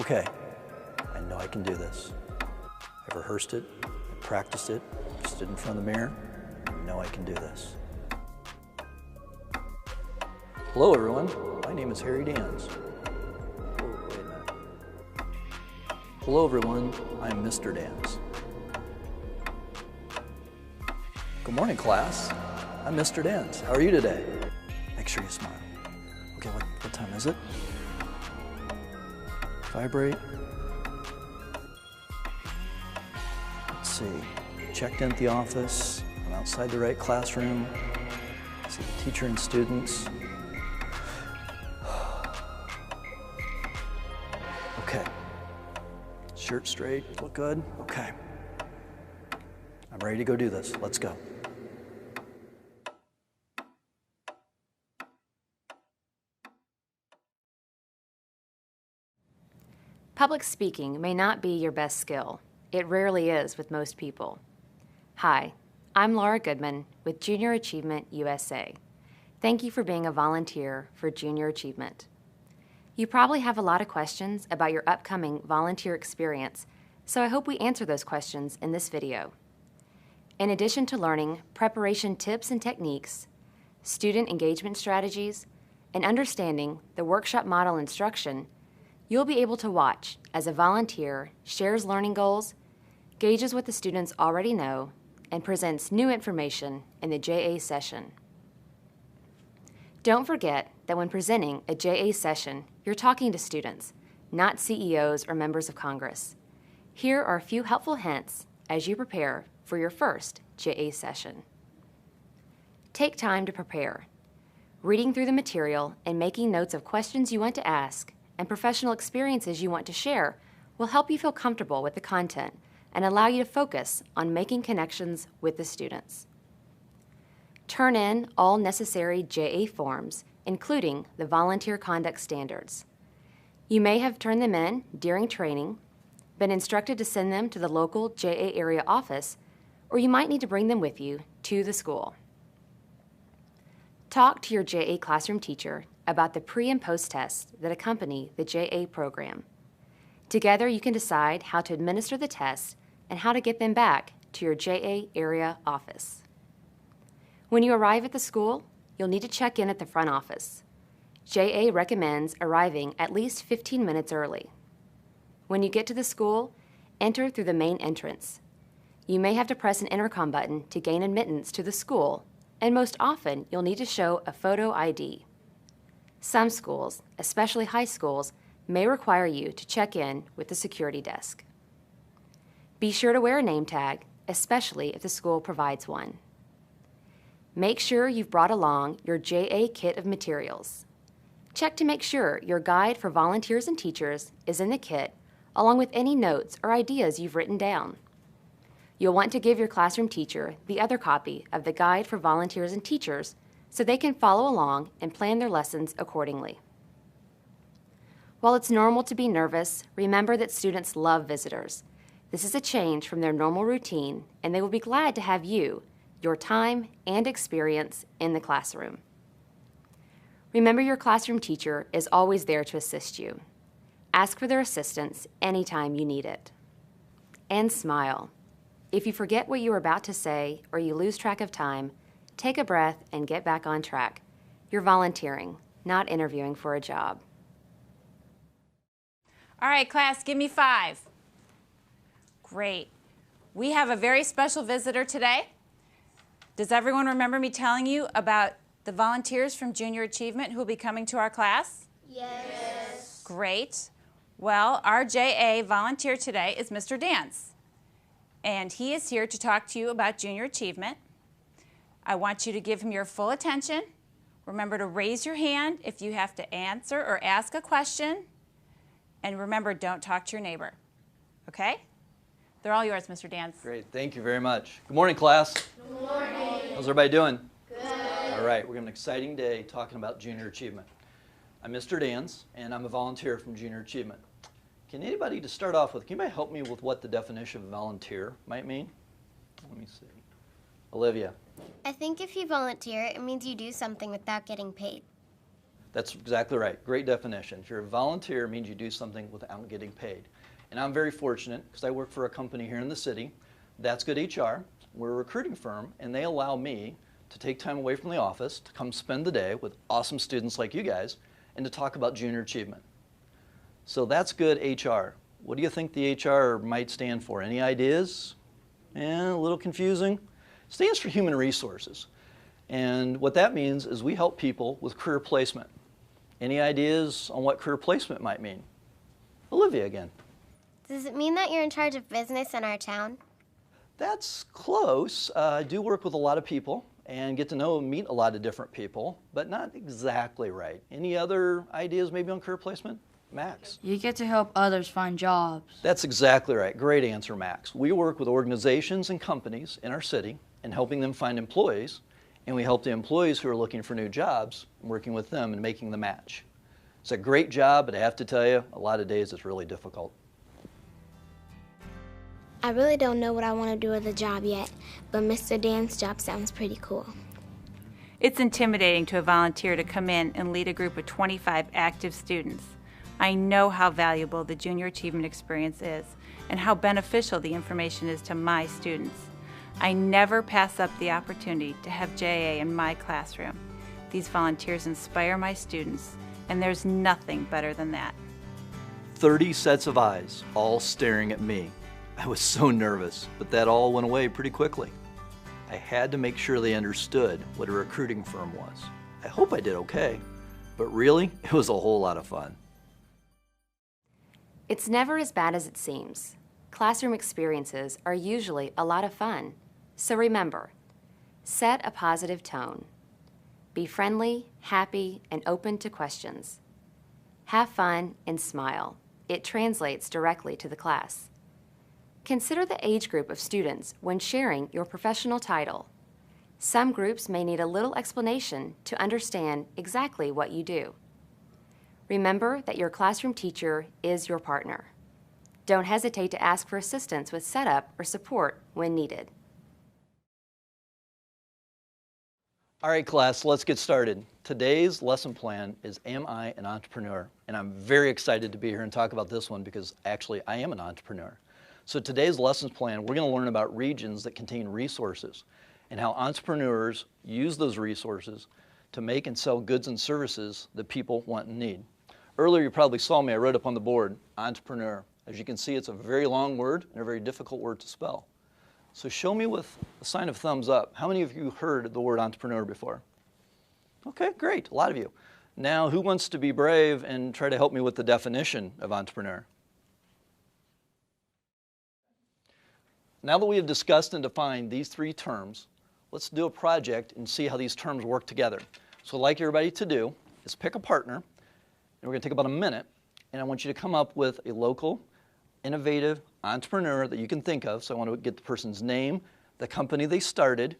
Okay, I know I can do this. I've rehearsed it, I practiced it, stood in front of the mirror. I know I can do this. Hello everyone, my name is Harry Dans. Oh, wait a minute. Hello everyone, I'm Mr. Dans. Good morning class, I'm Mr. Dans. How are you today? Make sure you smile. Okay, what time is it? Vibrate. Let's see, checked in at the office, I'm outside the right classroom, see the teacher and students. Okay, shirt straight, look good, okay. I'm ready to go do this, let's go. Public speaking may not be your best skill. It rarely is with most people. Hi, I'm Laura Goodman with Junior Achievement USA. Thank you for being a volunteer for Junior Achievement. You probably have a lot of questions about your upcoming volunteer experience, so I hope we answer those questions in this video. In addition to learning preparation tips and techniques, student engagement strategies, and understanding the workshop model instruction, you'll be able to watch as a volunteer shares learning goals, gauges what the students already know, and presents new information in the JA session. Don't forget that when presenting a JA session, you're talking to students, not CEOs or members of Congress. Here are a few helpful hints as you prepare for your first JA session. Take time to prepare. Reading through the material and making notes of questions you want to ask and professional experiences you want to share will help you feel comfortable with the content and allow you to focus on making connections with the students. Turn in all necessary JA forms, including the Volunteer Conduct Standards. You may have turned them in during training, been instructed to send them to the local JA area office, or you might need to bring them with you to the school. Talk to your JA classroom teacher about the pre- and post-tests that accompany the JA program. Together, you can decide how to administer the tests and how to get them back to your JA area office. When you arrive at the school, you'll need to check in at the front office. JA recommends arriving at least 15 minutes early. When you get to the school, enter through the main entrance. You may have to press an intercom button to gain admittance to the school, and most often, you'll need to show a photo ID. Some schools, especially high schools, may require you to check in with the security desk. Be sure to wear a name tag, especially if the school provides one. Make sure you've brought along your JA kit of materials. Check to make sure your guide for volunteers and teachers is in the kit, along with any notes or ideas you've written down. You'll want to give your classroom teacher the other copy of the Guide for Volunteers and Teachers so they can follow along and plan their lessons accordingly. While it's normal to be nervous, remember that students love visitors. This is a change from their normal routine, and they will be glad to have you, your time, and experience in the classroom. Remember, your classroom teacher is always there to assist you. Ask for their assistance anytime you need it. And smile. If you forget what you were about to say or you lose track of time, take a breath and get back on track. You're volunteering, not interviewing for a job. All right, class, give me 5. Great. We have a very special visitor today. Does everyone remember me telling you about the volunteers from Junior Achievement who will be coming to our class? Yes. Great. Well, our JA volunteer today is Mr. Dans, and he is here to talk to you about Junior Achievement. I want you to give him your full attention. Remember to raise your hand if you have to answer or ask a question. And remember, don't talk to your neighbor. Okay? They're all yours, Mr. Dans. Great, thank you very much. Good morning, class. Good morning. How's everybody doing? Good. All right, we're having an exciting day talking about Junior Achievement. I'm Mr. Dans, and I'm a volunteer from Junior Achievement. Can anybody, to start off with, can anybody help me with what the definition of volunteer might mean? Let me see. Olivia. I think if you volunteer, it means you do something without getting paid. That's exactly right. Great definition. If you're a volunteer, it means you do something without getting paid. And I'm very fortunate because I work for a company here in the city. That's Good HR. We're a recruiting firm, and they allow me to take time away from the office to come spend the day with awesome students like you guys and to talk about junior achievement. So that's Good HR. What do you think the HR might stand for? Any ideas? Yeah, a little confusing. It stands for Human Resources. And what that means is we help people with career placement. Any ideas on what career placement might mean? Olivia again. Does it mean that you're in charge of business in our town? That's close. I do work with a lot of people and get to know and meet a lot of different people, but not exactly right. Any other ideas maybe on career placement? Max? You get to help others find jobs. That's exactly right. Great answer, Max. We work with organizations and companies in our city and helping them find employees, and we help the employees who are looking for new jobs, working with them and making the match. It's a great job, but I have to tell you, a lot of days it's really difficult. I really don't know what I want to do with the job yet, but Mr. Dan's job sounds pretty cool. It's intimidating to a volunteer to come in and lead a group of 25 active students. I know how valuable the junior achievement experience is and how beneficial the information is to my students. I never pass up the opportunity to have JA in my classroom. These volunteers inspire my students, and there's nothing better than that. 30 sets of eyes, all staring at me. I was so nervous, but that all went away pretty quickly. I had to make sure they understood what a recruiting firm was. I hope I did okay, but really, it was a whole lot of fun. It's never as bad as it seems. Classroom experiences are usually a lot of fun. So remember, set a positive tone. Be friendly, happy, and open to questions. Have fun and smile. It translates directly to the class. Consider the age group of students when sharing your professional title. Some groups may need a little explanation to understand exactly what you do. Remember that your classroom teacher is your partner. Don't hesitate to ask for assistance with setup or support when needed. All right, class, let's get started. Today's lesson plan is Am I an Entrepreneur? And I'm very excited to be here and talk about this one because actually I am an entrepreneur. So today's lessons plan, we're going to learn about regions that contain resources and how entrepreneurs use those resources to make and sell goods and services that people want and need. Earlier you probably saw me, I wrote up on the board, entrepreneur. As you can see, it's a very long word and a very difficult word to spell. So show me with a sign of thumbs up. How many of you heard the word entrepreneur before? Okay, great, a lot of you. Now, who wants to be brave and try to help me with the definition of entrepreneur? Now that we have discussed and defined these three terms, let's do a project and see how these terms work together. So I'd like everybody to do is pick a partner, and we're going to take about a minute, and I want you to come up with a local, innovative entrepreneur that you can think of. So I want to get the person's name, the company they started,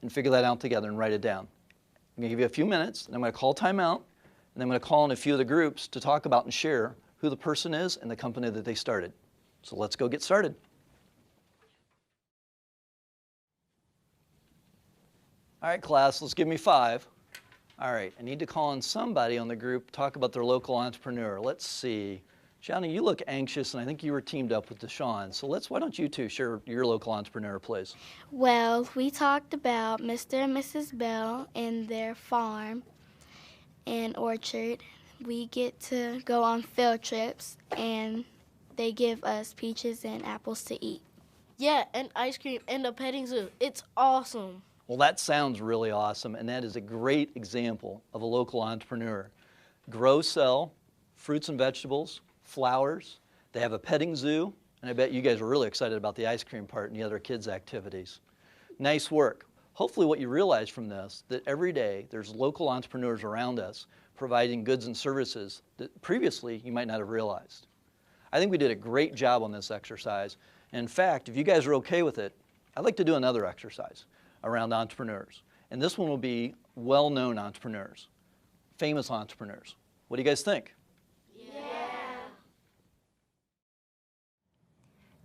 and figure that out together and write it down. I'm going to give you a few minutes, and I'm going to call timeout, and I'm going to call in a few of the groups to talk about and share who the person is and the company that they started. So let's go get started. All right, class, let's give me 5. All right, I need to call on somebody on the group, talk about their local entrepreneur. Let's see. Johnny, you look anxious, and I think you were teamed up with Deshaun. So why don't you two share your local entrepreneur, please? Well, we talked about Mr. and Mrs. Bell and their farm and orchard. We get to go on field trips, and they give us peaches and apples to eat. Yeah, and ice cream and a petting zoo. It's awesome. Well, that sounds really awesome, and that is a great example of a local entrepreneur. Grow, sell fruits and vegetables, flowers. They have a petting zoo, and I bet you guys are really excited about the ice cream part and the other kids' activities. Nice work. Hopefully what you realize from this, that every day there's local entrepreneurs around us providing goods and services that previously you might not have realized. I think we did a great job on this exercise. And in fact, if you guys are okay with it, I'd like to do another exercise around entrepreneurs. And this one will be well-known entrepreneurs, famous entrepreneurs. What do you guys think?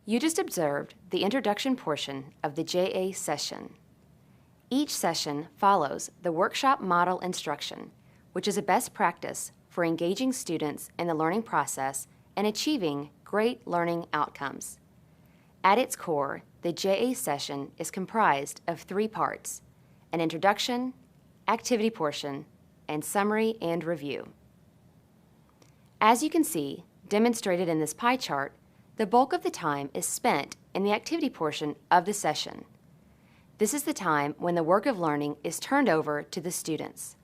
You just observed the introduction portion of the JA session. Each session follows the workshop model instruction, which is a best practice for engaging students in the learning process and achieving great learning outcomes. At its core, the JA session is comprised of 3 parts: an introduction, activity portion, and summary and review. As you can see, demonstrated in this pie chart, the bulk of the time is spent in the activity portion of the session. This is the time when the work of learning is turned over to the students.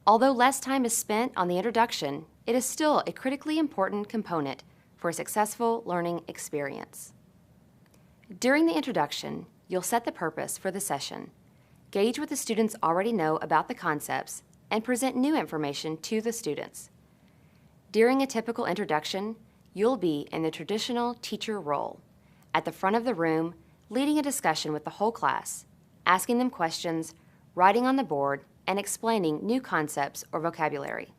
Although less time is spent on the introduction, it is still a critically important component for a successful learning experience. During the introduction, you'll set the purpose for the session, gauge what the students already know about the concepts, and present new information to the students. During a typical introduction, you'll be in the traditional teacher role, at the front of the room, leading a discussion with the whole class, asking them questions, writing on the board, and explaining new concepts or vocabulary.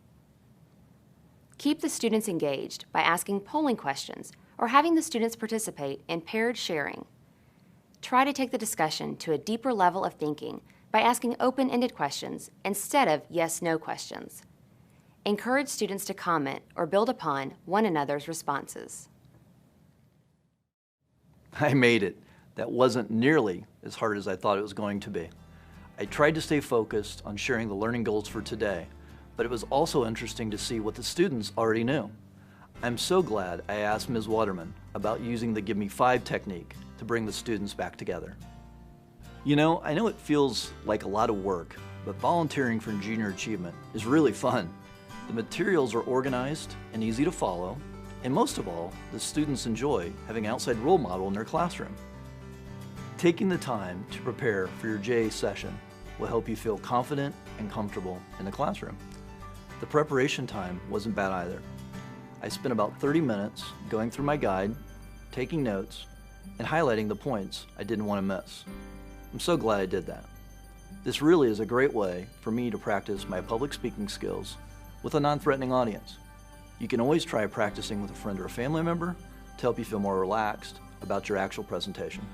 Keep the students engaged by asking polling questions or having the students participate in paired sharing. Try to take the discussion to a deeper level of thinking by asking open-ended questions instead of yes/no questions. Encourage students to comment or build upon one another's responses. I made it. That wasn't nearly as hard as I thought it was going to be. I tried to stay focused on sharing the learning goals for today, but it was also interesting to see what the students already knew. I'm so glad I asked Ms. Waterman about using the Give Me 5 technique to bring the students back together. You know, I know it feels like a lot of work, but volunteering for junior achievement is really fun. The materials are organized and easy to follow, and most of all, the students enjoy having an outside role model in their classroom. Taking the time to prepare for your JA session will help you feel confident and comfortable in the classroom. The preparation time wasn't bad either. I spent about 30 minutes going through my guide, taking notes, and highlighting the points I didn't want to miss. I'm so glad I did that. This really is a great way for me to practice my public speaking skills with a non-threatening audience. You can always try practicing with a friend or a family member to help you feel more relaxed about your actual presentation.